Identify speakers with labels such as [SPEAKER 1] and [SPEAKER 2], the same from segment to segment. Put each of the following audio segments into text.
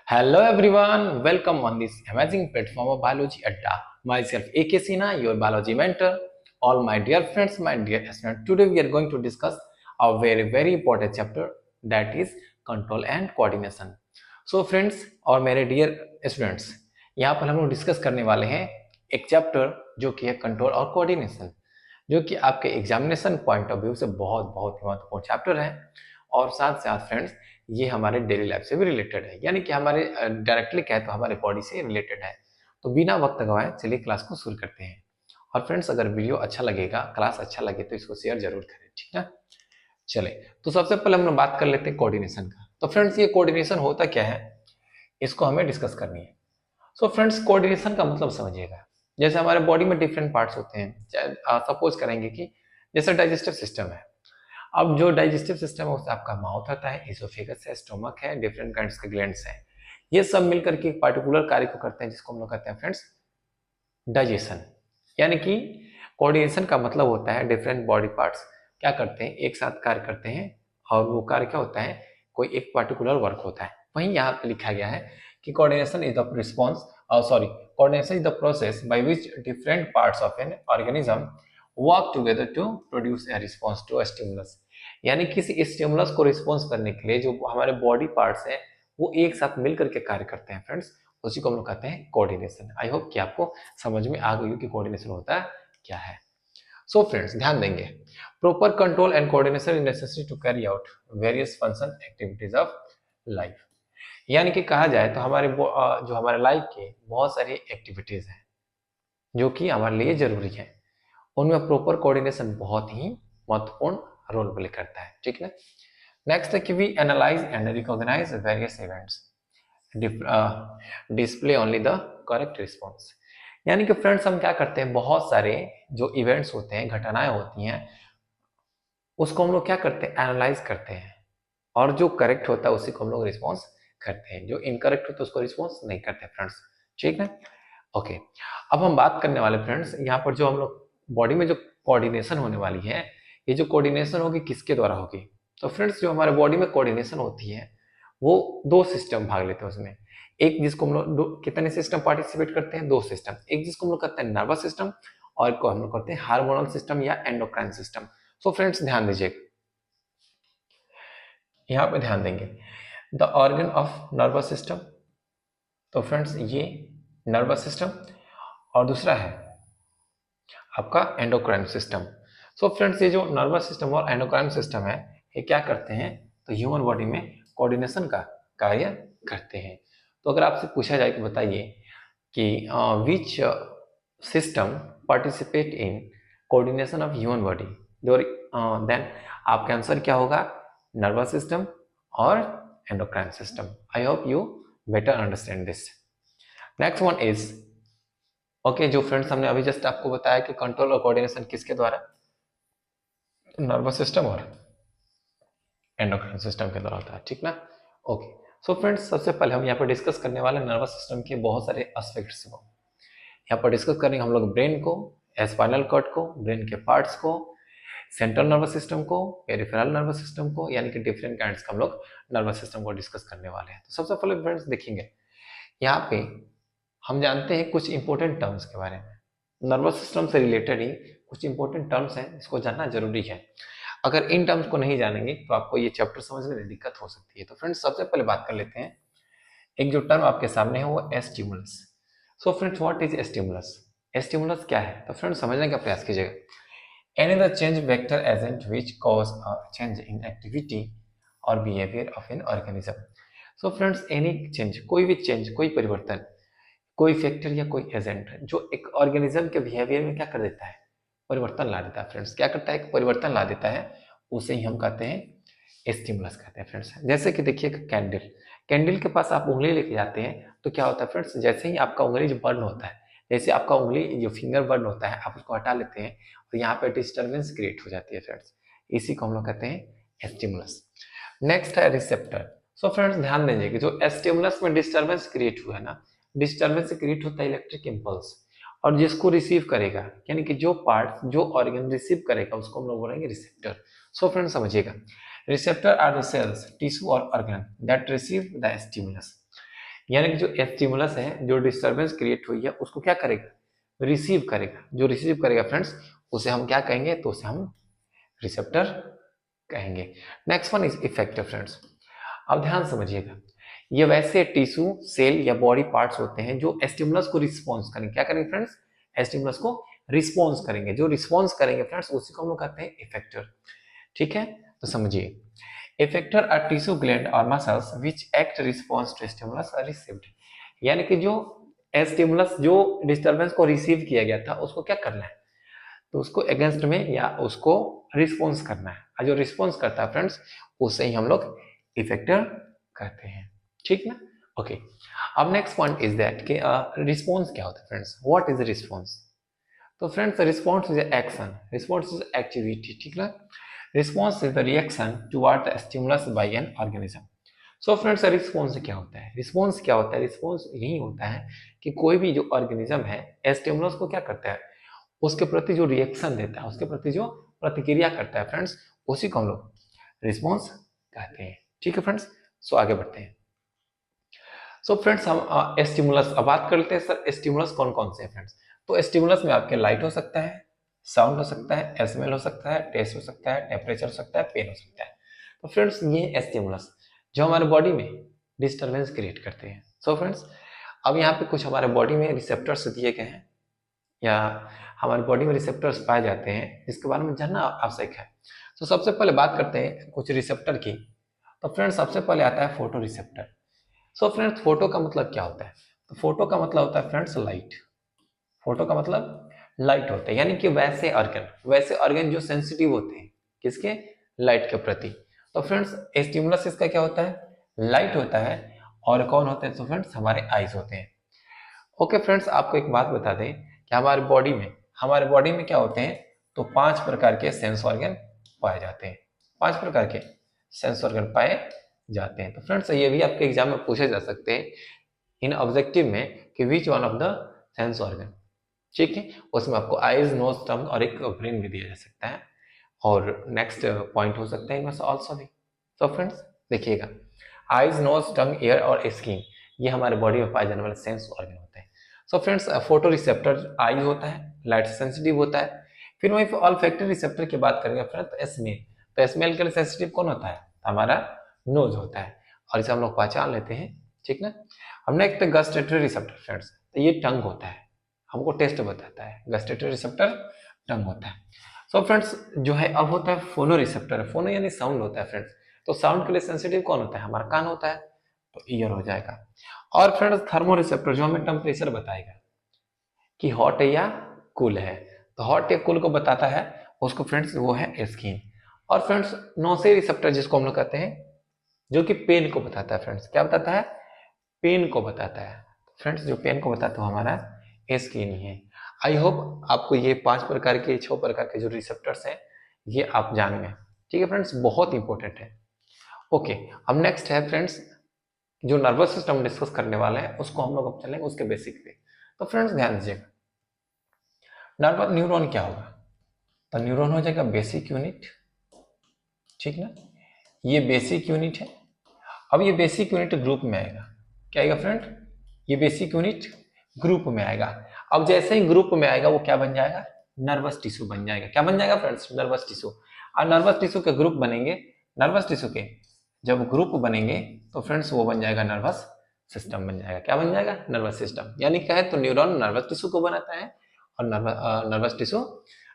[SPEAKER 1] Hello everyone, welcome on this amazing platform of Biology Adda. Myself AK Sina, your biology mentor. All my dear friends, my dear students, today we are going to discuss a very important chapter, that is control and coordination. So friends और मेरे dear students, यहाँ पर हम लोग discuss करने वाले हैं एक चैप्टर जो कि है कंट्रोल और कोऑर्डिनेशन, जो कि आपके एग्जामिनेशन पॉइंट ऑफ व्यू से बहुत महत्वपूर्ण चैप्टर है। और साथ साथ फ्रेंड्स ये हमारे डेली लाइफ से भी रिलेटेड है, यानी कि हमारे डायरेक्टली कहे तो हमारे बॉडी से रिलेटेड है। तो बिना वक्त गवाए चलिए क्लास को शुरू करते हैं। और फ्रेंड्स अगर वीडियो अच्छा लगेगा, क्लास अच्छा लगे तो इसको शेयर जरूर करें, ठीक ना। चले तो सबसे पहले हम लोग बात कर लेते हैं कोऑर्डिनेशन का। तो फ्रेंड्स ये कोऑर्डिनेशन होता क्या है, इसको हमें डिस्कस करनी है। सो फ्रेंड्स कोऑर्डिनेशन का मतलब समझिएगा, जैसे हमारे बॉडी में डिफरेंट पार्ट्स होते हैं। सपोज करेंगे कि जैसे डाइजेस्टिव सिस्टम है। अब जो डाइजेस्टिव सिस्टम है उससे आपका माउथ होता है, इसोफेगस है, स्टोमक है, डिफरेंट काइंड्स के ग्लैंड्स हैं। ये सब मिलकर के एक पार्टिकुलर कार्य को करते हैं जिसको हम लोग कहते हैं फ्रेंड्स डाइजेशन। यानी कि कोऑर्डिनेशन का मतलब होता है डिफरेंट बॉडी पार्ट्स क्या करते हैं, एक साथ कार्य करते हैं। और वो कार्य क्या होता है, कोई एक पार्टिकुलर वर्क होता है। वहीं यहाँ पे लिखा गया है कि coordination is the response coordination is the process by which different parts of an organism work together to produce a response to a stimulus. यानी किसी स्टिमुलस को रिस्पॉन्स करने के लिए जो हमारे बॉडी पार्ट्स हैं वो एक साथ मिलकर के कार्य करते हैं फ्रेंड्स, उसी को हम लोग कहते हैं कोऑर्डिनेशन। आई होप कि आपको समझ में आ गई कि कोऑर्डिनेशन होता क्या है। सो फ्रेंड्स ध्यान देंगे, proper control and coordination is necessary to carry out various function activities of life. यानी कि कहा जाए तो हमारे जो हमारे लाइफ के बहुत सारी एक्टिविटीज हैं जो कि हमारे लिए जरूरी है, उनमें प्रॉपर कोऑर्डिनेशन बहुत ही महत्वपूर्ण रोल प्ले करता है, ठीक है। नेक्स्ट है कि we analyse and recognise various events, display only the correct response. यानी कि फ्रेंड्स हम क्या करते हैं, बहुत सारे जो इवेंट्स होते हैं, घटनाएं होती हैं, उसको हम लोग क्या करते हैं, एनालाइज करते हैं। और जो करेक्ट होता है उसी को हम लोग रिस्पॉन्स करते हैं, जो इनकरेक्ट होता है उसको रिस्पॉन्स नहीं करते फ्रेंड्स, ठीक है। ओके, अब हम बात करने वाले फ्रेंड्स यहाँ पर जो हम लोग बॉडी में जो कोऑर्डिनेशन होने वाली है, ये जो कोऑर्डिनेशन होगी किसके द्वारा होगी। तो फ्रेंड्स जो हमारे बॉडी में कोऑर्डिनेशन होती है वो दो सिस्टम भाग लेते हैं उसमें। एक जिसको हम लोग कितने सिस्टम पार्टिसिपेट करते हैं, दो सिस्टम। एक जिसको हम लोग कहते हैं नर्वस सिस्टम और एक को हम लोग कहते हैं हार्मोनल सिस्टम या एंडोक्राइन सिस्टम। सो फ्रेंड्स ध्यान दीजिए, यहाँ पे ध्यान देंगे the organ of nervous system. तो फ्रेंड्स ये नर्वस सिस्टम और दूसरा है आपका एंडोक्राइन सिस्टम। सो फ्रेंड्स ये जो नर्वस सिस्टम और एंडोक्राइन सिस्टम है ये क्या करते हैं, तो ह्यूमन बॉडी में कोऑर्डिनेशन का कार्य करते हैं। तो अगर आपसे पूछा जाए कि बताइए कि which system participate in coordination of human body, then आपका आंसर क्या होगा, नर्वस सिस्टम और endocrine system. I hope you better understand this. Next one is okay, जो फ्रेंड्स हमने अभी जस्ट आपको बताया कि कंट्रोल और कोऑर्डिनेशन किसके द्वारा, नर्वस सिस्टम और एंडोक्राइन सिस्टम के द्वारा होता है, ठीक ना। ओके, सो फ्रेंड्स सबसे पहले हम यहाँ पर डिस्कस करने वाले नर्वस सिस्टम के बहुत सारे एस्पेक्ट्स को। यहाँ पर डिस्कस करेंगे हम लोग ब्रेन को, स्पाइनल कॉर्ड को, ब्रेन के पार्ट्स को, सेंट्रल नर्वस सिस्टम को, पेरिफेरल नर्वस सिस्टम को, यानी कि डिफरेंट काइंड्स का हम लोग नर्वस सिस्टम को डिस्कस करने वाले हैं। तो सबसे पहले फ्रेंड्स देखेंगे यहाँ पे हम जानते हैं कुछ इंपॉर्टेंट टर्म्स के बारे में। नर्वस सिस्टम से रिलेटेड ही कुछ इंपॉर्टेंट टर्म्स हैं, इसको जानना जरूरी है। अगर इन टर्म्स को नहीं जानेंगे तो आपको ये चैप्टर समझने में दिक्कत हो सकती है। तो फ्रेंड्स सबसे पहले बात कर लेते हैं, एक जो टर्म आपके सामने है वो stimulus. So friends what is stimulus, stimulus क्या है, तो फ्रेंड्स समझने का प्रयास कीजिएगा। Any the change vector agent which cause a change in activity और behaviour of an organism. So friends any change, कोई भी चेंज, कोई परिवर्तन, कोई फैक्टर या कोई एजेंट जो एक ऑर्गेनिज्म के बिहेवियर में क्या कर देता है, परिवर्तन ला देता है फ्रेंड्स, क्या करता है, एक परिवर्तन ला देता है, उसे ही हम कहते हैं स्टिमुलस कहते हैं फ्रेंड्स। जैसे कि देखिए कैंडल, कैंडल के पास आप उंगली लेके जाते हैं तो क्या होता है फ्रेंड्स, जैसे ही आपका उंगली जो बर्न होता है, जैसे आपका उंगली जो फिंगर बर्न होता है आप उसको हटा लेते हैं और यहाँ पे डिस्टर्बेंस क्रिएट हो जाती है फ्रेंड्स, इसी को हम लोग कहते हैं स्टिमुलस। नेक्स्ट है रिसेप्टर। सो फ्रेंड्स ध्यान दीजिए कि जो स्टिमुलस में डिस्टर्बेंस क्रिएट हुआ है ना, डिस्टर्बेंस से क्रिएट होता है इलेक्ट्रिक इम्पल्स, और जिसको रिसीव करेगा यानी कि जो पार्ट जो ऑर्गन रिसीव करेगा उसको हम लोग बोलेंगे रिसेप्टर। सो फ्रेंड्स समझिएगा, receptor are the cells, tissue और organ that receive the stimulus. यानी कि जो स्टिमुलस है, जो डिस्टर्बेंस क्रिएट हुई है, उसको क्या करेगा, रिसीव करेगा। जो रिसीव करेगा फ्रेंड्स, उसे हम क्या कहेंगे, तो उसे हम रिसेप्टर कहेंगे। Next one is effector friends. अब ध्यान समझिएगा, ये वैसे टिश्यू, सेल या बॉडी पार्ट्स होते हैं जो स्टिमुलस को रिस्पॉन्स करेंगे। क्या करेंगे फ्रेंड्स, स्टिमुलस को रिस्पॉन्स करेंगे। जो रिस्पॉन्स करेंगे फ्रेंड्स, उसी को हम लोग कहते हैं इफेक्टर। ठीक है, तो समझिए, इफेक्टर आर टिश्यू ग्लैंड और muscles which act response to stimulus are received. यानी कि जो स्टिमुलस, जो डिस्टर्बेंस को रिसीव किया गया था, उसको क्या करना है, तो उसको अगेंस्ट में या उसको रिस्पॉन्स करना है। और जो रिस्पॉन्स करता है फ्रेंड्स, उसे ही हम लोग इफेक्टर कहते हैं। ठीक ना, ओके। अब नेक्स्ट पॉइंट इज दैट कि रिस्पॉन्स क्या होता है फ्रेंड्स, व्हाट इज रिस्पॉन्स। तो friends response is action, response is activity. ठीक ना, response is the reaction toward the stimulus by an organism. So friends response क्या होता है, रिस्पॉन्स क्या होता है, रिस्पॉन्स यही होता है कि कोई भी जो ऑर्गेनिज्म है स्टिमुलस को क्या करता है, उसके प्रति जो रिएक्शन देता है, उसके प्रति जो प्रतिक्रिया करता है फ्रेंड्स, उसी को हम लोग रिस्पॉन्स कहते हैं। ठीक है फ्रेंड्स, सो आगे बढ़ते हैं। सो फ्रेंड्स हम स्टिमुलस अब बात कर लेते हैं। सर स्टिमुलस कौन कौन से हैं फ्रेंड्स, तो स्टिमुलस में आपके लाइट हो सकता है, साउंड हो सकता है, स्मेल हो सकता है, टेस्ट हो सकता है, टेम्परेचर हो सकता है, पेन हो सकता है। तो फ्रेंड्स ये स्टिमुलस जो हमारे बॉडी में डिस्टर्बेंस क्रिएट करते हैं। सो फ्रेंड्स अब यहाँ पे कुछ हमारे बॉडी में रिसेप्टर्स दिए गए हैं, या हमारी बॉडी में रिसेप्टर्स पाए जाते हैं, जिसके बारे में जानना आवश्यक है। तो सबसे पहले बात करते हैं कुछ रिसेप्टर की। तो फ्रेंड्स सबसे पहले आता है photo receptor. So friends photo का मतलब क्या होता है, तो फोटो का मतलब होता है फ्रेंड्स लाइट। फोटो का मतलब लाइट होता है, यानी कि वैसे ऑर्गन जो सेंसिटिव होते हैं किसके, लाइट के प्रति। तो फ्रेंड्स स्टिमुलस इसका क्या होता है, लाइट होता है। और कौन होते हैं, तो फ्रेंड्स हमारे आईज होते हैं। ओके फ्रेंड्स आपको एक बात बता दें कि हमारे बॉडी में क्या होते हैं, तो 5 प्रकार के सेंस ऑर्गन पाए जाते हैं। 5 प्रकार के सेंस ऑर्गन पाए जाते हैं। तो फ्रेंड्स ये भी आपके एग्जाम में पूछे जा सकते हैं इन ऑब्जेक्टिव में कि which one of the sense organ. ठीक है, उसमें आपको आईज, नोज, टंग और एक ब्रेन भी दिया जा सकता है, और नेक्स्ट पॉइंट हो सकता है इनमें से ऑल्सो भी। तो फ्रेंड्स देखिएगा, आईज, नोज, टंग, ईयर और स्किन ये हमारे बॉडी में पाए जाने वाले सेंस ऑर्गन होते हैं। सो फ्रेंड्स फोटो रिसेप्टर आई होता है, लाइट सेंसिटिव होता है। फिर वहीं पर ऑल्फैक्टरी रिसेप्टर की बात करेंगे फ्रेंड्स, तो स्मेल। तो स्मेल के लिए सेंसिटिव कौन होता है, हमारा नोज होता है, और इसे हम लोग पहचान लेते हैं। ठीक ना, हम नेक्स्ट गस्टेटरी रिसेप्टर फ्रेंड्स, तो ये टंग होता है, हमको टेस्ट बताता है। गस्टेटरी रिसेप्टर टंग होता है। सो फ्रेंड्स जो है अब होता है फोनो रिसेप्टर। फोनो यानी साउंड होता है फ्रेंड्स, तो साउंड के लिए सेंसिटिव कौन होता है, हमारा कान होता है, तो ईयर हो जाएगा। और फ्रेंड्स थर्मो रिसेप्टर जो हमें टेम्परेचर बताएगा कि हॉट है या कूल है, तो हॉट या कूल को बताता है उसको फ्रेंड्स, वो है स्किन। और फ्रेंड्स नोसे रिसेप्टर जिसको हम लोग कहते हैं, जो कि पेन को बताता है फ्रेंड्स, क्या बताता है, पेन को बताता है। फ्रेंड्स जो पेन को बताता है हमारा स्किन ही है। आई होप आपको ये 5 प्रकार के 6 प्रकार के जो रिसेप्टर्स हैं ये आप जान गए। ठीक है फ्रेंड्स, बहुत इंपॉर्टेंट है। ओके, अब नेक्स्ट है फ्रेंड्स जो नर्वस सिस्टम डिस्कस करने वाले हैं, उसको हम लोग अब चलेंगे उसके बेसिक पे। तो फ्रेंड्स ध्यान दीजिएगा, नर्वस न्यूरॉन क्या होगा, तो न्यूरॉन हो जाएगा बेसिक यूनिट। ठीक ना, ये बेसिक यूनिट है। अब ये बेसिक यूनिट ग्रुप में आएगा, क्या आएगा फ्रेंड, ये बेसिक यूनिट ग्रुप में आएगा। अब जैसे ही ग्रुप में आएगा वो क्या बन जाएगा, नर्वस टिश्यू बन जाएगा। क्या बन जाएगा फ्रेंड्स, नर्वस टिश्यू। और नर्वस टिश्यू के ग्रुप बनेंगे, नर्वस टिश्यू के जब ग्रुप बनेंगे तो फ्रेंड्स वो बन जाएगा नर्वस सिस्टम बन जाएगा। क्या बन जाएगा, नर्वस सिस्टम। यानी क्या है, तो न्यूरॉन नर्वस टिश्यू को बनाता है और नर्वस टिश्यू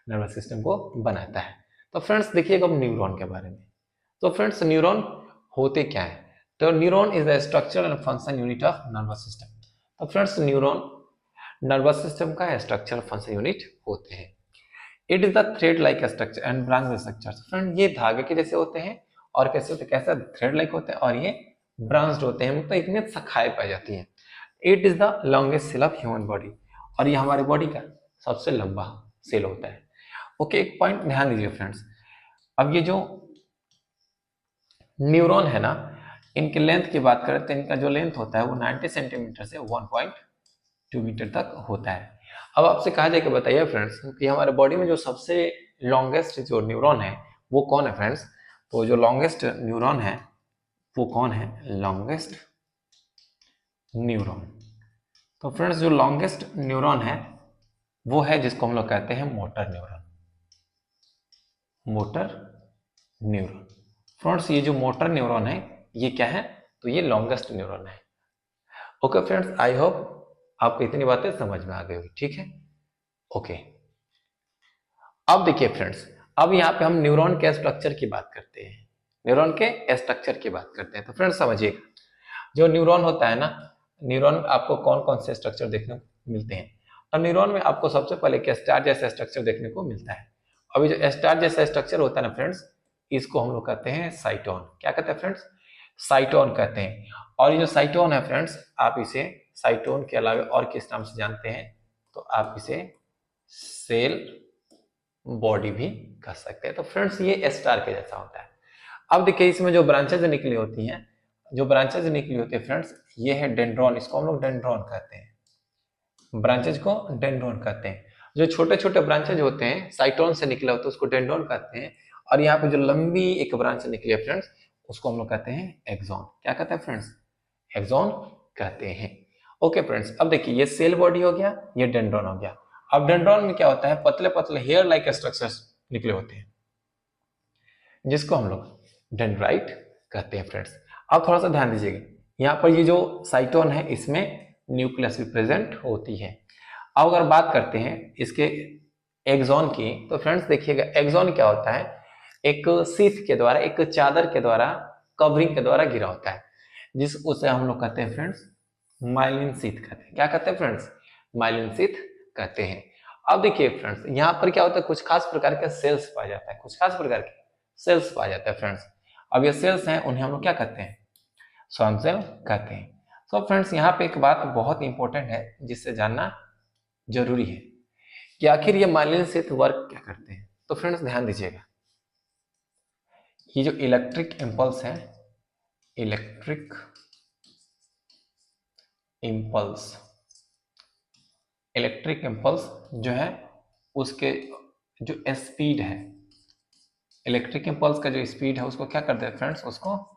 [SPEAKER 1] नर्वस सिस्टम को बनाता है। तो फ्रेंड्स देखिएगा अब न्यूरॉन के बारे में। तो फ्रेंड्स न्यूरॉन होते क्या है, तो neuron is the structure and function unit of nervous system. तो फ्रेंड्स न्यूरॉन नर्वस सिस्टम का स्ट्रक्चर फंक्शन यूनिट होते हैं। It is the thread like structure and branch structure. Friend ये धागे के जैसे होते हैं, और कैसे होते हैं, कैसे थ्रेड लाइक होते हैं, और ये ब्रांच्ड होते हैं, मतलब इनमें शाखाएं पाई जाती हैं। It is the longest cell of human body, और ये हमारी बॉडी का सबसे लंबा सेल होता है। ओके, एक पॉइंट ध्यान दीजिए फ्रेंड्स, अब ये जो न्यूरॉन है ना, इनकी लेंथ की बात करें तो इनका जो लेंथ होता है वो 90 सेंटीमीटर से 1.2 मीटर तक होता है। अब आपसे कहा जाए कि बताइए फ्रेंड्स कि हमारे बॉडी में जो सबसे लॉन्गेस्ट जो न्यूरॉन है वो कौन है फ्रेंड्स, तो जो लॉन्गेस्ट न्यूरॉन है वो कौन है, लॉन्गेस्ट न्यूरॉन। तो फ्रेंड्स जो लॉन्गेस्ट न्यूरॉन है वो है जिसको हम लोग कहते हैं motor neuron. Motor neuron. Friends ये जो मोटर न्यूरॉन है ये क्या है, तो ये लॉन्गेस्ट न्यूरॉन है। ओके फ्रेंड्स, आई होप आपको इतनी बातें समझ में आ गई होगी, ठीक है। ओके, अब देखिए फ्रेंड्स, अब यहाँ पे हम न्यूरॉन के स्ट्रक्चर की बात करते हैं। न्यूरॉन के स्ट्रक्चर की बात करते हैं। तो फ्रेंड्स समझिएगा, जो न्यूरॉन होता है ना, न्यूरॉन आपको कौन कौन से स्ट्रक्चर देखने को मिलते हैं। तो न्यूरॉन में आपको सबसे पहले क्या स्टार जैसा स्ट्रक्चर देखने को मिलता है। अभी जो स्टार जैसा स्ट्रक्चर होता है ना फ्रेंड्स, इसको हम लोग कहते हैं साइटोन। क्या कहते हैं फ्रेंड्स, साइटोन कहते हैं। और ये जो साइटोन है फ्रेंड्स, आप इसे साइटोन के अलावा और किस नाम से जानते हैं, तो आप इसे सेल बॉडी भी कह सकते हैं। तो फ्रेंड्स ये स्टार के जैसा होता है। अब देखिए इसमें जो ब्रांचेज निकली होती हैं, जो ब्रांचेज निकली होती है फ्रेंड्स, ये है डेंड्रॉन, इसको हम लोग डेंड्रॉन कहते हैं। ब्रांचेज को डेंड्रॉन कहते हैं। जो छोटे छोटे ब्रांचेज होते हैं साइटोन से निकले होते हैं उसको डेंड्रॉन कहते हैं। और यहाँ पे जो लंबी एक ब्रांच निकली है फ्रेंड्स, उसको हम लोग कहते हैं एक्सॉन। क्या कहते हैं फ्रेंड्स, एक्सॉन कहते हैं। ओके फ्रेंड्स, अब देखिए ये सेल बॉडी हो गया, ये डेंड्रॉन हो गया। अब डेंड्रॉन में क्या होता है, पतले पतले हेयर लाइक स्ट्रक्चर्स निकले होते हैं जिसको हम लोग डेंड्राइट कहते हैं फ्रेंड्स। अब थोड़ा सा ध्यान दीजिएगा, यहाँ पर ये जो साइटोन है इसमें न्यूक्लियस भी प्रेजेंट होती है। अब अगर बात करते हैं इसके एक्सॉन की, तो फ्रेंड्स देखिएगा एक्सॉन क्या होता है, एक शीथ के द्वारा, एक चादर के द्वारा, कवरिंग के द्वारा घिरा होता है, जिस उसे हम लोग कहते हैं फ्रेंड्स माइलिन शीथ कहते हैं। क्या कहते हैं फ्रेंड्स, माइलिन शीथ कहते हैं। अब देखिए फ्रेंड्स यहाँ पर क्या होता है, कुछ खास प्रकार के सेल्स पाया जाता है, कुछ खास प्रकार के सेल्स पाया जाता है फ्रेंड्स। अब ये सेल्स हैं उन्हें हम लोग क्या कहते हैं, स्वार्म सेल कहते हैं। तो फ्रेंड्स यहाँ पे एक बात बहुत इंपॉर्टेंट है जिससे जानना जरूरी है कि आखिर ये माइलिन शीथ वर्क क्या करते हैं। तो फ्रेंड्स ध्यान दीजिएगा, ये जो इलेक्ट्रिक इंपल्स है, इलेक्ट्रिक इंपल्स, इलेक्ट्रिक इंपल्स जो है उसके जो स्पीड है, इलेक्ट्रिक इंपल्स का जो स्पीड है उसको क्या करते हैं फ्रेंड्स, उसको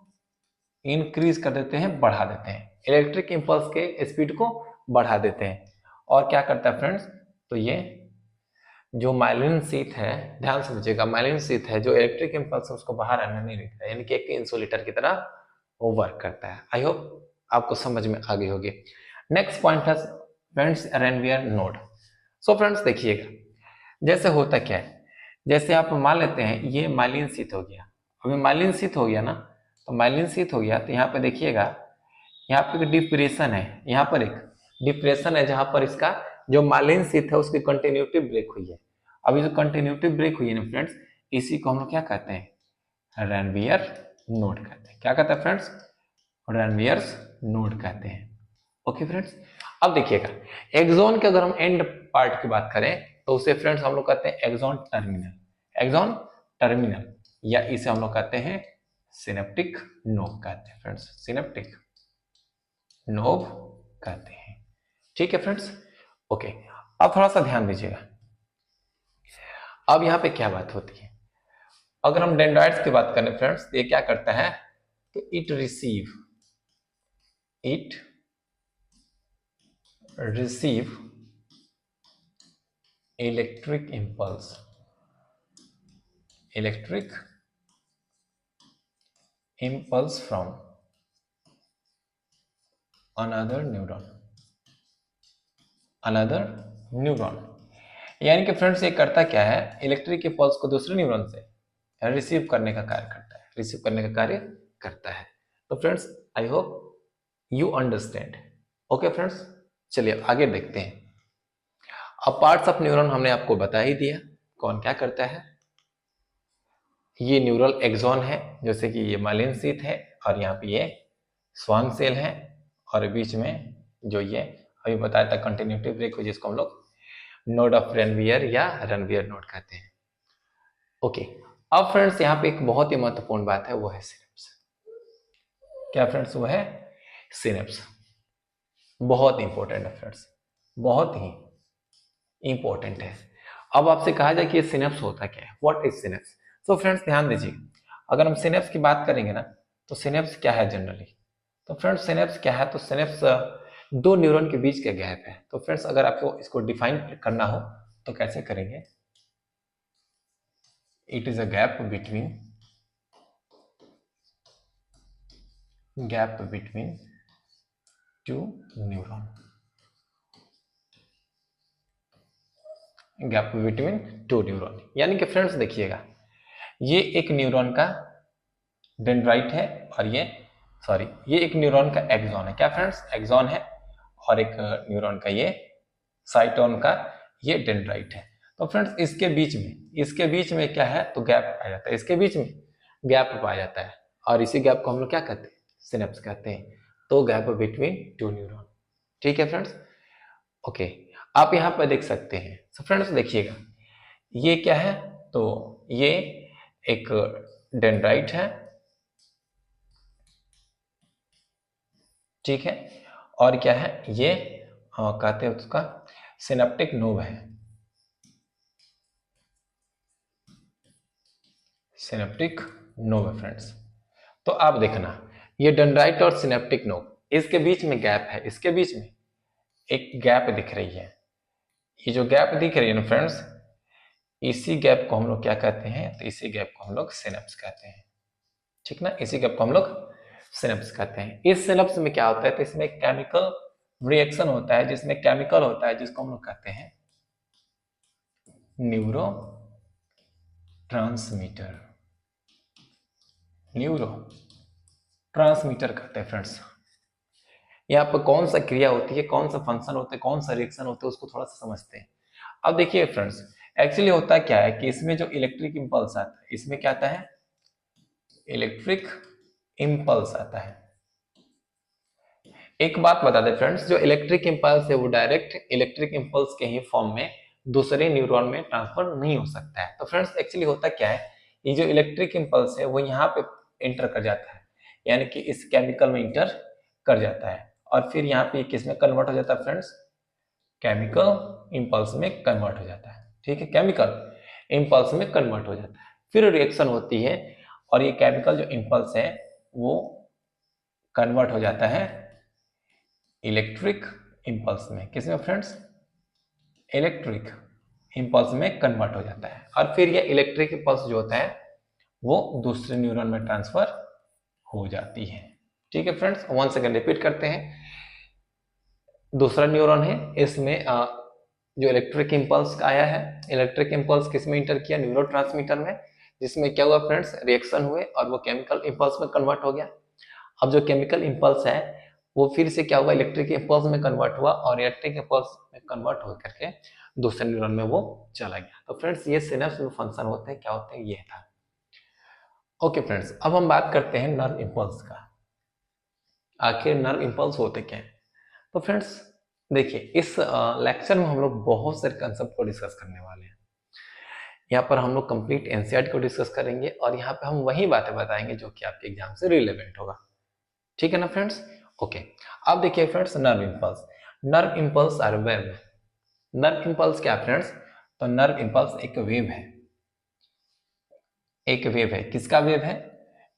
[SPEAKER 1] इंक्रीज कर देते हैं, बढ़ा देते हैं। इलेक्ट्रिक इंपल्स के स्पीड को बढ़ा देते हैं। और क्या करता है फ्रेंड्स, तो ये जो माइलिन शीथ है, ध्यान समझिएगा, माइलिन शीथ है जो इलेक्ट्रिक इंपल्स है उसको बाहर आने नहीं देता है, यानी कि एक इंसुलेटर की तरह वो वर्क करता है। आई होप आपको समझ में आ गई होगी। नेक्स्ट पॉइंट है friends Ranvier node. So friends देखिएगा, जैसे होता क्या है, जैसे आप मान लेते हैं ये माइलिन शीथ हो गया, अभी माइलिन शीथ हो गया ना, तो माइलिन शीथ हो गया, तो यहाँ पे देखिएगा, यहाँ पे एक डिप्रेशन है, यहाँ पर एक डिप्रेशन है जहां पर इसका जो माइलिन शीथ है उसकी कंटिन्यूटी ब्रेक हुई है। अभी जो कंटिन्यूटी ब्रेक हुई है ना फ्रेंड्स, इसी को हम लोग क्या कहते हैं, रेनवियर नोड कहते हैं। क्या कहते हैं फ्रेंड्स, रेनवियर्स नोड कहते हैं। ओके फ्रेंड्स, अब देखिएगा एक्सॉन के अगर हम एंड पार्ट की बात करें तो उसे फ्रेंड्स हम लोग कहते हैं एक्सॉन टर्मिनल, एक्सॉन टर्मिनल, या इसे हम लोग कहते हैं सिनेप्टिक नोब कहते हैं फ्रेंड्स, सिनेप्टिक नोब कहते हैं। ठीक है फ्रेंड्स, ओके। अब थोड़ा सा ध्यान दीजिएगा, अब यहाँ पे क्या बात होती है, अगर हम डेंड्राइट्स की बात करें फ्रेंड्स, ये क्या करता है, तो it receive electric impulse, electric impulse from another neuron. यानी कि फ्रेंड्स ये करता क्या है, इलेक्ट्रिक इंपल्स को दूसरे न्यूरॉन से रिसीव करने का कार्य करता है, रिसीव करने का कार्य करता है। तो friends I hope you understand. Okay friends, चलिए आगे देखते हैं। अब पार्ट्स ऑफ न्यूरॉन हमने आपको बता ही दिया कौन क्या करता है। ये न्यूरल एक्सॉन है, जैसे कि ये माइलिन शीथ है, और यहाँ पे ये स्वार्म सेल है, और बीच में जो ये अभी बताया था कंटिन्यूटी ब्रेक हुई जिसको हम लोग नोड ऑफ रेनवियर या रेनवियर नोड कहते हैं। ओके, अब फ्रेंड्स यहाँ पे एक बहुत ही महत्वपूर्ण बात है, वो है सिनेप्स। क्या फ्रेंड्स, वो है सिनेप्स। बहुत इंपॉर्टेंट है फ्रेंड्स, बहुत ही इंपॉर्टेंट है। अब आपसे कहा जाए कि ये सिनेप्स होता क्या है, व्हाट इज सिनेप्स। तो फ्रेंड्स ध्यान दीजिए, अगर हम सिनेप्स की बात करेंगे ना, तो सिनेप्स क्या है जनरली, तो फ्रेंड्स सिनेप्स क्या है, तो सिनेप्स दो न्यूरॉन के बीच का गैप है। तो फ्रेंड्स अगर आपको इसको डिफाइन करना हो तो कैसे करेंगे? It is a gap between two neuron, gap between two neuron. यानी कि फ्रेंड्स देखिएगा, ये एक न्यूरॉन का डेंड्राइट है और ये एक न्यूरॉन का एक्सॉन है। क्या फ्रेंड्स? एक्सॉन है। और एक न्यूरॉन का ये साइटोन का ये डेंड्राइट है। तो फ्रेंड्स इसके बीच में क्या है? तो गैप पाया जाता है, इसके बीच में गैप पाया जाता है और इसी गैप को हम लोग क्या कहते हैं? सिनेप्स कहते हैं। तो गैप बिटवीन टू न्यूरॉन। ठीक है फ्रेंड्स, ओके। आप यहाँ पर देख सकते हैं। तो फ्रेंड्स देखिएगा, ये क्या है? तो ये एक डेंड्राइट है, ठीक है। और क्या है? ये कहते हैं उसका सिनेप्टिक नोव है, सिनेप्टिक नोव है फ्रेंड्स। तो आप देखना, ये डेंड्राइट और सिनेप्टिक नोव, इसके बीच में गैप है, इसके बीच में एक गैप दिख रही है। ये जो गैप दिख रही है ना फ्रेंड्स, इसी गैप को हम लोग क्या कहते हैं? तो इसी गैप को हम लोग सिनेप्स कहते हैं, ठीक ना। इसी गैप को हम लोग सिनेप्स कहते हैं। इस सिनेप्स में क्या होता है? तो इसमें केमिकल रिएक्शन होता है, जिसमें केमिकल होता है जिसको हम लोग कहते हैं न्यूरो ट्रांसमीटर, न्यूरो ट्रांसमीटर कहते हैं फ्रेंड्स। यहाँ पर कौन सा क्रिया होती है, कौन सा फंक्शन होता है, कौन सा रिएक्शन होता है, उसको थोड़ा सा समझते हैं। अब देखिए फ्रेंड्स, एक्चुअली होता क्या है कि इसमें जो इलेक्ट्रिक इंपल्स आता है, इसमें क्या आता है? इलेक्ट्रिक इंपल्स आता है। एक बात बता दें फ्रेंड्स, जो इलेक्ट्रिक इंपल्स है वो डायरेक्ट इलेक्ट्रिक इंपल्स के ही फॉर्म में दूसरे न्यूरॉन में ट्रांसफर नहीं हो सकता है। तो फ्रेंड्स एक्चुअली होता क्या है, ये जो इलेक्ट्रिक इंपल्स है वो यहाँ पे एंटर कर जाता है, यानी कि इस केमिकल में इंटर कर जाता है और फिर यहाँ पे किस में कन्वर्ट हो जाता है फ्रेंड्स? केमिकल इंपल्स में कन्वर्ट हो जाता है, ठीक है। केमिकल इंपल्स में कन्वर्ट हो जाता है, फिर रिएक्शन होती है और ये केमिकल जो इंपल्स है वो कन्वर्ट हो जाता है इलेक्ट्रिक इंपल्स में। किसमें फ्रेंड्स? इलेक्ट्रिक इंपल्स में कन्वर्ट हो जाता है और फिर ये इलेक्ट्रिक इंपल्स जो होता है वो दूसरे न्यूरॉन में ट्रांसफर हो जाती है, ठीक है फ्रेंड्स। वन सेकेंड रिपीट करते हैं। दूसरा न्यूरॉन है, इसमें जो इलेक्ट्रिक इंपल्स आया है, इलेक्ट्रिक इंपल्स किस में इंटर किया? न्यूरोट्रांसमीटर में, जिसमें क्या हुआ फ्रेंड्स? रिएक्शन हुए और वो केमिकल इंपल्स में कन्वर्ट हो गया। अब जो केमिकल इंपल्स है वो फिर से क्या हुआ? इलेक्ट्रिक इंपल्स में कन्वर्ट हुआ और इलेक्ट्रिक इंपल्स में कन्वर्ट होकर के दूसरे न्यूरॉन में वो चला गया। तो फ्रेंड्स ये सिनेप्स में फंक्शन होते हैं, क्या होते हैं? ये था। ओके फ्रेंड्स, अब हम बात करते हैं नर्व इंपल्स का। आखिर नर्व इंपल्स होते क्या हैं? तो फ्रेंड्स देखिए, इस लेक्चर में हम लोग बहुत सारे कंसेप्ट को डिस्कस करने वाले हैं। यहाँ पर हम लोग कंप्लीट एनसीईआरटी को डिस्कस करेंगे और यहाँ पे हम वही बातें बताएंगे जो कि आपके एग्जाम से रिलेवेंट होगा, ठीक है ना फ्रेंड्स। ओके, अब देखिए friends, nerve impulse. Nerve impulse are wave. Nerve impulse क्या फ्रेंड्स? तो नर्व इंपल्स एक वेव है, एक वेव है। किसका वेव है?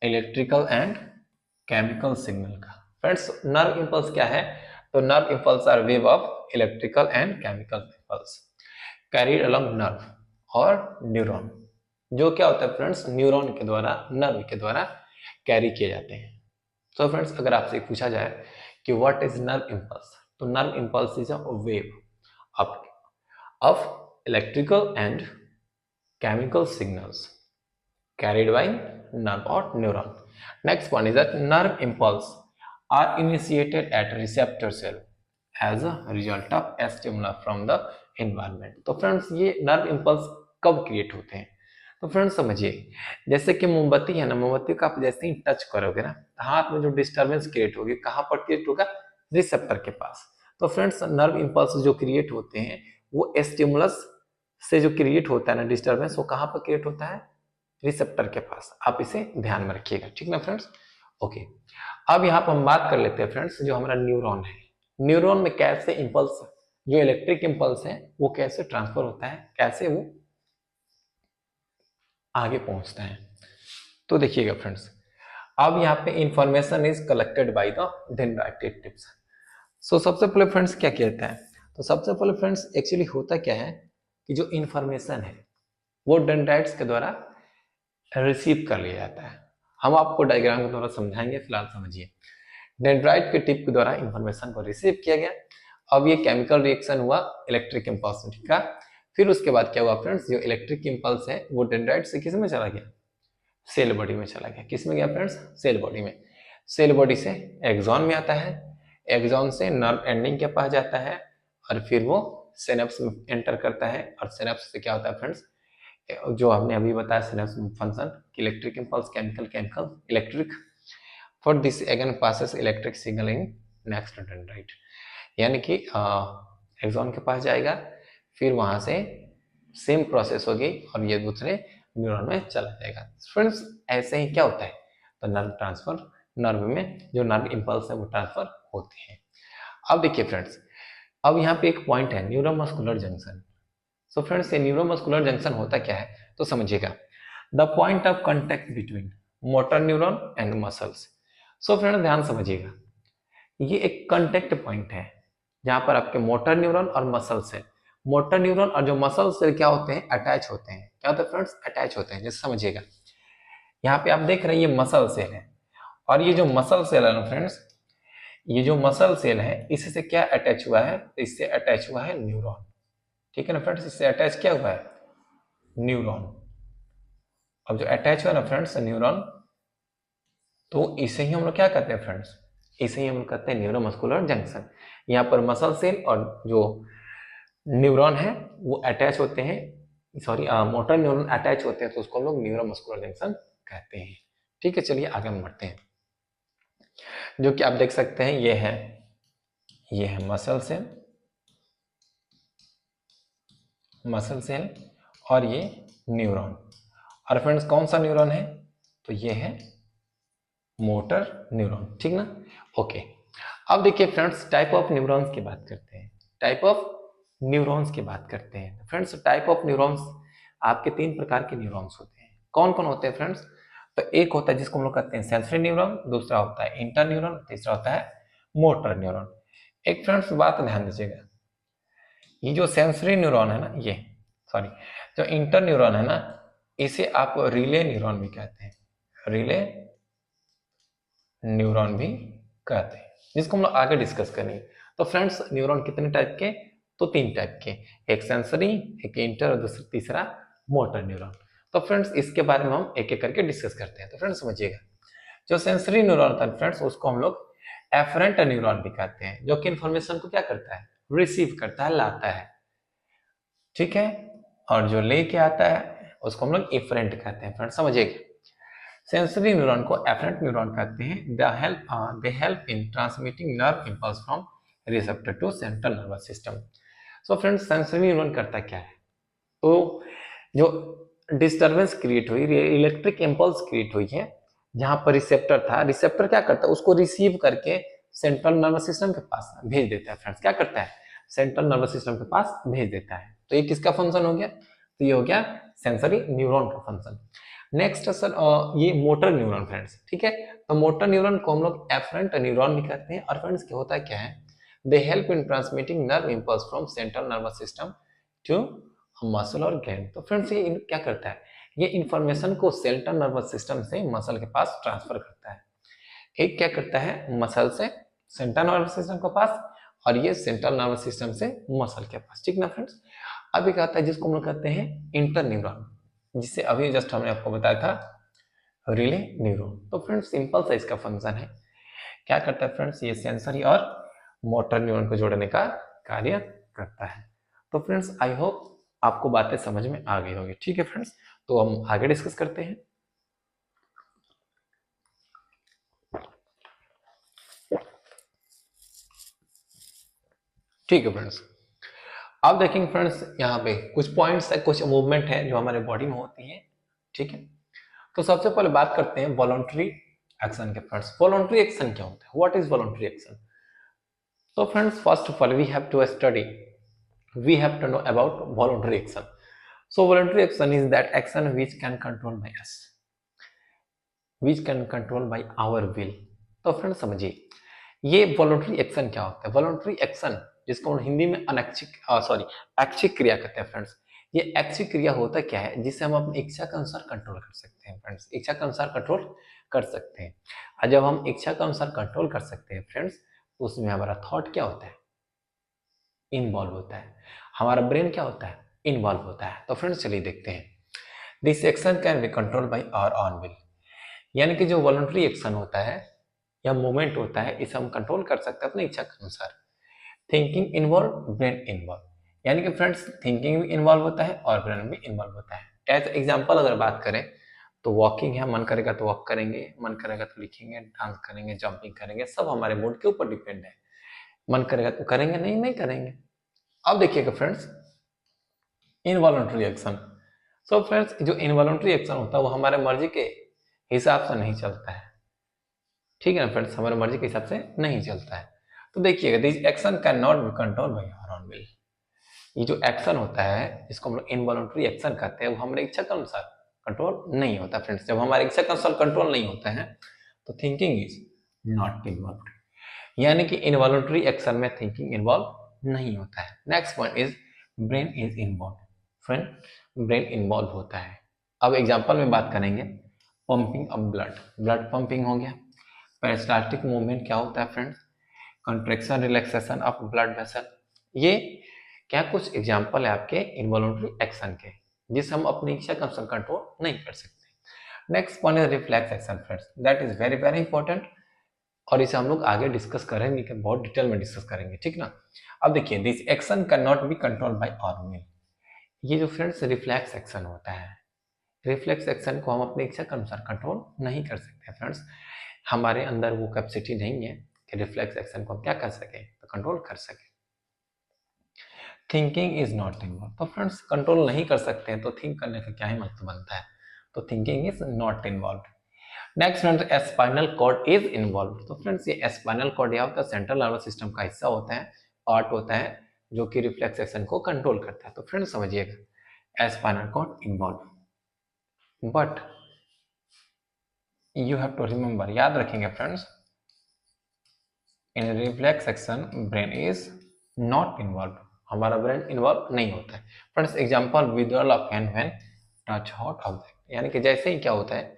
[SPEAKER 1] इलेक्ट्रिकल एंड केमिकल सिग्नल का। फ्रेंड्स नर्व इंपल्स क्या है? तो nerve impulse are wave of electrical and chemical impulse carried along nerve और न्यूरॉन। जो क्या होता है फ्रेंड्स? न्यूरॉन के द्वारा, नर्व के द्वारा कैरी किए जाते हैं। तो फ्रेंड्स अगर आपसे पूछा जाए कि व्हाट इज नर्व इंपल्स, तो nerve impulse is a wave of electrical and chemical signals carried by nerve or neuron. Next one is that nerve impulse are initiated at receptor cell as a result of stimulus from the environment. तो friends ये nerve impulse कब create होते हैं? तो friends समझिए, जैसे कि मोमबत्ती है ना, मोमबत्ती को आप जैसे ही टच करोगे ना, हाथ में जो डिस्टर्बेंस क्रिएट होगी, कहाँ पर क्रिएट होगा? रिसेप्टर के पास। तो फ्रेंड्स नर्व इंपल्स जो क्रिएट होते हैं वो स्टिमुलस से जो क्रिएट होता है ना डिस्टर्बेंस, वो कहाँ पर क्रिएट होता है? रिसेप्टर के पास। आप इसे ध्यान में रखिएगा, ठीक ना फ्रेंड्स। ओके, अब यहाँ पर हम बात कर लेते हैं फ्रेंड्स, जो हमारा न्यूरॉन है, न्यूरॉन में कैसे इंपल्स, जो इलेक्ट्रिक इंपल्स है वो कैसे ट्रांसफर होता है, कैसे वो आगे पहुंचता है। तो देखिएगा फ्रेंड्स, अब यहाँ पे information is collected by the dendritic tips. So सबसे पहले फ्रेंड्स क्या कहता है, तो सबसे पहले फ्रेंड्स एक्चुअली होता क्या है कि जो इंफॉर्मेशन है वो डेंड्राइट्स के द्वारा रिसीव कर लिया जाता है। हम आपको डायग्राम के द्वारा समझाएंगे, फिलहाल समझिए। डेंड्राइट के टिप के द्वारा इंफॉर्मेशन को रिसीव किया गया, अब ये केमिकल रिएक्शन हुआ इलेक्ट्रिक इंपल्स, ठीक है। फिर उसके बाद क्या हुआ फ्रेंड्स, जो इलेक्ट्रिक इंपल्स है वो डेंड्राइट से किस में चला गया, सेल बॉडी में चला गया। किस में गया फ्रेंड्स, सेल बॉडी में। सेल बॉडी से एक्सॉन में आता है, एक्सॉन से नर्व एंडिंग के पास जाता है और फिर वो सिनेप्स में एंटर करता है। और सिनेप्स से क्या होता है फ्रेंड्स, जो हमने अभी बताया synapse function, electric impulse, chemical electric. For this again passes electric signal in next dendrite, यानी कि एक्सॉन के पास जाएगा, फिर वहां से सेम प्रोसेस होगी और ये दूसरे न्यूरॉन में चला जाएगा। फ्रेंड्स ऐसे ही क्या होता है, तो नर्व ट्रांसफर, नर्व में जो नर्व इंपल्स है वो ट्रांसफर होते हैं। अब देखिए फ्रेंड्स, अब यहाँ पे एक पॉइंट है न्यूरोमस्कुलर जंक्शन। सो फ्रेंड्स ये न्यूरोमस्कुलर जंक्शन होता क्या है, तो समझिएगा, the point of contact between motor neuron and muscles. So friends ध्यान समझिएगा, ये एक कॉन्टेक्ट पॉइंट है जहां पर आपके मोटर न्यूरॉन और मसल सेल, मोटर न्यूरॉन और जो मसल सेल क्या होते हैं, अटैच होते हैं। क्या होता है फ्रेंड्स, अटैच होते हैं। जैसे समझिएगा, यहाँ पे आप देख रहे हैं ये मसल सेल है, और ये जो मसल सेल है ना फ्रेंड्स, ये जो मसल सेल है इससे क्या अटैच हुआ है, तो इससे अटैच हुआ है न्यूरॉन, ठीक है ना फ्रेंड्स, इससे अटैच क्या हुआ है, न्यूरॉन। अब जो अटैच हुआ ना फ्रेंड्स न्यूरॉन, तो इसे ही हम लोग क्या कहते हैं फ्रेंड्स, इसे ही हम लोग कहते हैं न्यूरोमस्कुलर जंक्शन। यहाँ पर मसल सेल और जो न्यूरॉन है वो अटैच होते हैं, सॉरी मोटर न्यूरॉन अटैच होते हैं, तो उसको हम लोग न्यूरोमस्कुलर जंक्शन कहते हैं। ठीक है, चलिए आगे हम बढ़ते हैं। जो कि आप देख सकते हैं ये है मसल सेल, मसल सेल और ये न्यूरॉन। और फ्रेंड्स कौन सा न्यूरॉन है, तो ये है मोटर न्यूरॉन, ठीक ना। ओके, अब देखिए फ्रेंड्स टाइप ऑफ न्यूरॉन्स की बात करते हैं, टाइप ऑफ न्यूरॉन्स की बात करते हैं। फ्रेंड्स टाइप ऑफ न्यूरॉन्स, आपके 3 प्रकार के न्यूरॉन्स होते हैं। कौन कौन होते हैं फ्रेंड्स, तो एक होता है जिसको हम लोग कहते हैं सेंसरी न्यूरॉन, दूसरा होता है इंटर न्यूरॉन, तीसरा होता है मोटर न्यूरॉन। एक फ्रेंड्स बात ध्यान दीजिएगा, ये जो सेंसरी न्यूरॉन है ना, ये सॉरी जो इंटर न्यूरॉन है ना, इसे आप रिले न्यूरॉन भी कहते हैं, रिले न्यूरॉन भी कहते हैं, जिसको हम लोग आगे डिस्कस करेंगे। तो फ्रेंड्स न्यूरॉन कितने टाइप के, तो 3 टाइप के, एक सेंसरी, एक इंटर और तीसरा मोटर न्यूरॉन। तो फ्रेंड्स इसके बारे में हम एक एक करके डिस्कस करते हैं। तो फ्रेंड्स समझिएगा, जो सेंसरी न्यूरॉन होता है फ्रेंड्स, उसको हम लोग एफरेंट न्यूरॉन भी कहते हैं, जो कि इंफॉर्मेशन को क्या करता है, रिसीव करता है, लाता है, ठीक है। और जो लेके आता है उसको हम लोग इफरेंट कहते हैं। फ्रेंड्स समझिएगा, सेंसरी न्यूरॉन को एफरेंट न्यूरॉन कहते हैं। They help in transmitting nerve impulse from receptor to central nervous system. So friends sensory neuron करता क्या है, तो जो डिस्टर्बेंस क्रिएट हुई, इलेक्ट्रिक इंपल्स क्रिएट हुई है, जहां पर रिसेप्टर था, रिसेप्टर क्या करता है, उसको रिसीव करके सेंट्रल नर्वस सिस्टम के पास भेज देता है। फ्रेंड्स क्या करता है, सेंट्रल नर्वस सिस्टम के पास भेज देता है। तो ये किसका फंक्शन हो गया, तो ये हो गया सेंसरी न्यूरॉन का फंक्शन। नेक्स्ट सर ये मोटर न्यूरॉन फ्रेंड्स, ठीक है। तो मोटर न्यूरॉन को हम लोग एफरेंट न्यूरॉन भी कहते हैं। और फ्रेंड्स क्या होता है, क्या है, they help in transmitting nerve impulse from central nervous system to muscle और ग्लैंड। तो फ्रेंड्स ये क्या करता है, ये इंफॉर्मेशन को सेंट्रल नर्वस सिस्टम से मसल के पास ट्रांसफर करता है। एक क्या करता है, मसल से सेंट्रल नर्वस सिस्टम के पास, और ये सेंट्रल नर्वस सिस्टम से मसल के पास, ठीक ना फ्रेंड्स। अब एक आता है जिसको हम लोग कहते हैं इंटर न्यूरॉन, जिससे अभी जस्ट हमने आपको बताया था रिले न्यूरॉन। तो फ्रेंड्स सिंपल सा इसका फंक्शन है, क्या करता है फ्रेंड्स, ये सेंसरी और मोटर न्यूरॉन को जोड़ने का कार्य करता है। तो फ्रेंड्स आई होप आपको बातें समझ में आ गई होगी, ठीक है फ्रेंड्स। तो हम आगे डिस्कस करते हैं। ठीक है फ्रेंड्स, अब देखेंगे फ्रेंड्स यहाँ पे कुछ पॉइंट्स है, कुछ मूवमेंट है जो हमारे बॉडी में होती है, ठीक है। तो सबसे पहले बात करते हैं वॉलंटरी एक्शन के। फ्रेंड्स वॉलंटरी एक्शन क्या होता है, व्हाट इज वॉलंटरी एक्शन। तो friends first of all we have to study, we have to know about voluntary action. So voluntary action is that action which can control by us, which can control by our will. तो friends समझिए, ये voluntary action क्या होता है? Voluntary action जिसको हम हिंदी में ऐच्छिक क्रिया कहते हैं फ्रेंड्स। ये ऐच्छिक क्रिया होता क्या है? जिसे हम अपनी इच्छा के अनुसार कंट्रोल कर सकते हैं फ्रेंड्स, इच्छा के अनुसार कंट्रोल कर सकते हैं। और जब हम इच्छा के अनुसार कंट्रोल कर सकते हैं फ्रेंड्स, तो उसमें हमारा थॉट क्या होता है? इन्वॉल्व होता है। हमारा ब्रेन क्या होता है? इन्वॉल्व होता है। तो फ्रेंड्स चलिए देखते हैं। This action can be control by our own will, यानी कि जो वॉलंटरी एक्शन होता है या मूवमेंट होता है, इसे हम कंट्रोल कर सकते हैं अपनी इच्छा के अनुसार। थिंकिंग इन्वॉल्व, ब्रेन इन्वॉल्व, यानी कि फ्रेंड्स थिंकिंग भी इन्वॉल्व होता है और ब्रेन भी इन्वॉल्व होता है। एज एग्जाम्पल अगर बात करें तो वॉकिंग है, मन करेगा तो वॉक करेंगे, मन करेगा तो लिखेंगे, डांस करेंगे, जंपिंग करेंगे, सब हमारे मूड के ऊपर डिपेंड है। मन करेगा तो करेंगे, नहीं नहीं करेंगे। अब देखिएगा friends, involuntary action. So friends, जो इनवॉलंटरी एक्शन होता है वो हमारे मर्जी के हिसाब से नहीं चलता है, ठीक है ना फ्रेंड्स, हमारे मर्जी के हिसाब से नहीं चलता है। तो देखिएगा, this action can not be control by our own will. ये जो एक्शन होता है जिसको हम लोग इनवॉलंटरी एक्शन कहते हैं, वो हमारी इच्छा के अनुसार कंट्रोल नहीं होता फ्रेंड्स। जब हमारी इच्छा के अनुसार कंट्रोल नहीं होता है तो थिंकिंग इज नॉट इन्वॉल्व, यानी कि इनवॉलंटरी एक्शन में थिंकिंग इन्वॉल्व नहीं होता है। Next point is brain is involve. Friend, brain involve होता है। अब एग्जांपल में बात करेंगे, pumping of blood, blood pumping हो गया। पेरिस्टाल्टिक मूवमेंट क्या होता है friends? Contraction relaxation of blood vessel. ये क्या कुछ एग्जांपल है आपके इनवॉलंटरी एक्शन के, जिसे हम अपनी इच्छा के अनुसार कंट्रोल नहीं कर सकते। Next point is reflex action friends, that is very very important, और इसे हम लोग आगे डिस्कस करेंगे, कि बहुत डिटेल में डिस्कस करेंगे, ठीक ना। अब देखिए, this action can not be control by our will. ये जो फ्रेंड्स रिफ्लेक्स एक्शन होता है, रिफ्लेक्स एक्शन को हम अपनी इच्छा के अनुसार कंट्रोल नहीं कर सकते फ्रेंड्स। हमारे अंदर वो कैपेसिटी नहीं है कि रिफ्लेक्स एक्शन को हम क्या कर सके, तो कंट्रोल कर सके। थिंकिंग इज नॉट इन्वॉल्व, तो फ्रेंड्स कंट्रोल नहीं कर सकते हैं तो थिंक करने का क्या ही मतलब बनता है, तो thinking is not involve. Next friends, spinal cord is involve. तो फ्रेंड्स, ये स्पाइनल कॉर्ड या होता है सेंट्रल नर्वस सिस्टम का हिस्सा होता है, पार्ट होता है जो कि रिफ्लेक्स एक्शन को कंट्रोल करता है। तो फ्रेंड्स समझिएगा, spinal cord involve, but you have to remember, याद रखेंगे friends, in reflex action brain is not involve, हमारा ब्रेन इन्वॉल्व नहीं होता है। Friends example, withdrawal of hand when touch hot object, यानी कि जैसे ही क्या होता है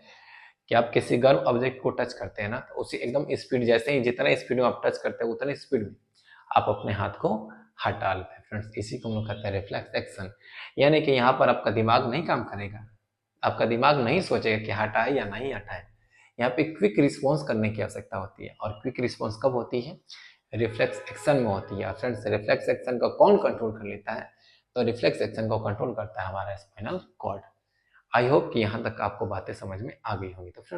[SPEAKER 1] कि आप किसी गर्म ऑब्जेक्ट को टच करते हैं ना, तो उसी एकदम स्पीड, जैसे ही जितना स्पीड में आप टच करते हैं उतने स्पीड में आप अपने हाथ को हटा लेते हैं फ्रेंड्स। इसी को हम लोग कहते हैं रिफ्लेक्स एक्शन, यानी कि यहाँ पर आपका दिमाग नहीं काम करेगा, आपका दिमाग नहीं सोचेगा कि हटाए या नहीं हटाए। यहाँ पे क्विक रिस्पॉन्स करने की आवश्यकता होती है, और क्विक रिस्पॉन्स कब होती है? रिफ्लेक्स एक्शन में होती है। फ्रेंड्स, रिफ्लेक्स एक्शन को कौन कंट्रोल कर लेता है? तो रिफ्लेक्स एक्शन को कंट्रोल करता है हमारा स्पाइनल कॉर्ड। आई होप कि यहाँ तक आपको बातें समझ में आ गई होंगी। तो फ्रेंड्स